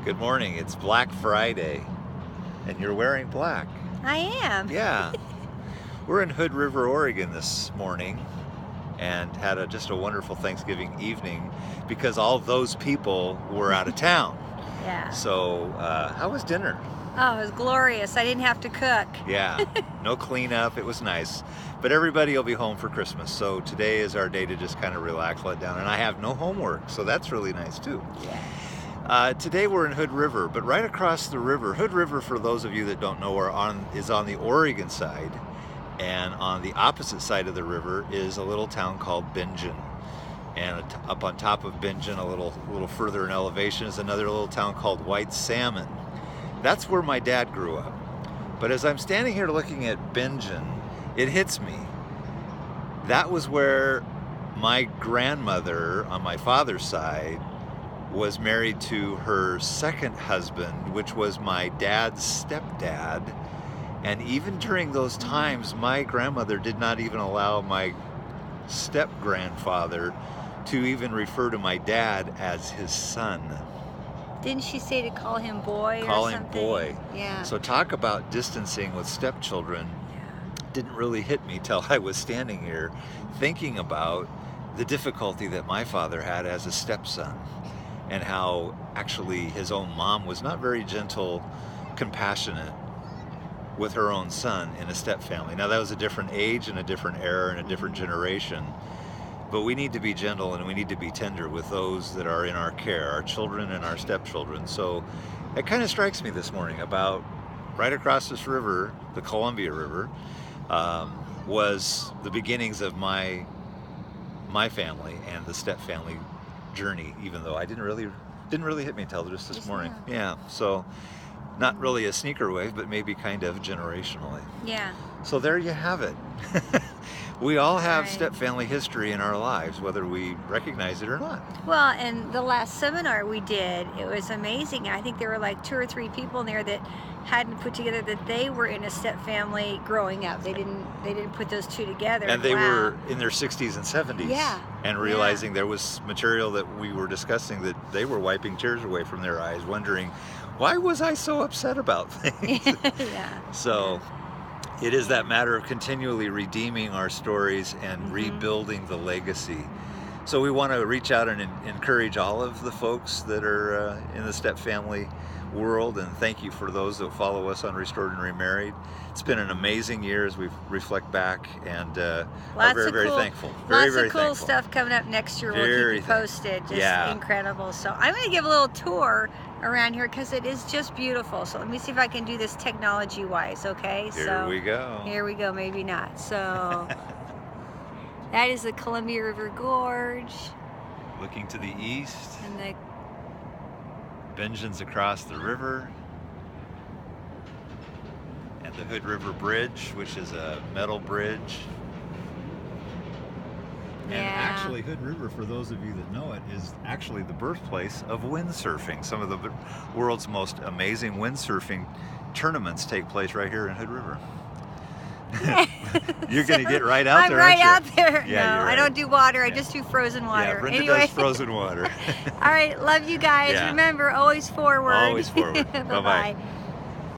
Good morning. It's Black Friday, and you're wearing black. I am. Yeah. We're in Hood River, Oregon this morning, and had just a wonderful Thanksgiving evening because all of those people were out of town. Yeah. So, how was dinner? Oh, it was glorious. I didn't have to cook. Yeah. No cleanup. It was nice. But everybody will be home for Christmas. So today is our day to just kind of relax, let down. And I have no homework, so that's really nice too. Yeah. Today we're in Hood River, but right across the river, Hood River, for those of you that don't know, is on the Oregon side, and on the opposite side of the river is a little town called Bingen. And up on top of Bingen, a little further in elevation, is another little town called White Salmon. That's where my dad grew up. But as I'm standing here looking at Bingen, it hits me. That was where my grandmother on my father's side was married to her second husband, which was my dad's stepdad. And even during those times, my grandmother did not even allow my step-grandfather to even refer to my dad as his son. Didn't she say to call him boy Call or him something? boy. Yeah. So talk about distancing with stepchildren. Didn't really hit me till I was standing here thinking about the difficulty that my father had as a stepson, and how actually his own mom was not very gentle, compassionate with her own son in a step family. Now that was a different age and a different era and a different generation, but we need to be gentle and we need to be tender with those that are in our care, our children and our stepchildren. So it kind of strikes me this morning about right across this river, the Columbia River, was the beginnings of my family and the step family journey, even though I didn't really hit me until just this morning. Now. Yeah, so not really a sneaker wave, but maybe kind of generationally. Yeah. So there you have it. We all have Right. step family history in our lives, whether we recognize it or not. Well, and the last seminar we did, it was amazing. I think there were like 2 or 3 people in there that hadn't put together that they were in a step family growing up. They didn't put those two together. And they Wow. were in their 60s and 70s. Yeah. And realizing there was material that we were discussing that they were wiping tears away from their eyes, wondering, why was I so upset about things? Yeah. So it is that matter of continually redeeming our stories and rebuilding the legacy. So we want to reach out and encourage all of the folks that are in the step family world, and thank you for those that follow us on Restored and Remarried. It's been an amazing year as we reflect back, and are very thankful. Lots of cool stuff coming up next year. We'll Very keep you posted. Just Yeah. incredible. So I'm going to give a little tour around here because it is just beautiful. So let me see if I can do this technology-wise, okay? Here we go. Here we go, maybe not. So that is the Columbia River Gorge. Looking to the east, And the Bingen's across the river, and the Hood River Bridge, which is a metal bridge. And Yeah. actually, Hood River, for those of you that know it, is actually the birthplace of windsurfing. Some of the world's most amazing windsurfing tournaments take place right here in Hood River. You're going to get right out there, I'm right aren't you? out there. Yeah, No, you're I right. don't do water. I Yeah. just do frozen water. Yeah, Brenda Anyway. does frozen water. All right, love you guys. Yeah. Remember, always forward. Always forward. Bye-bye. Bye-bye.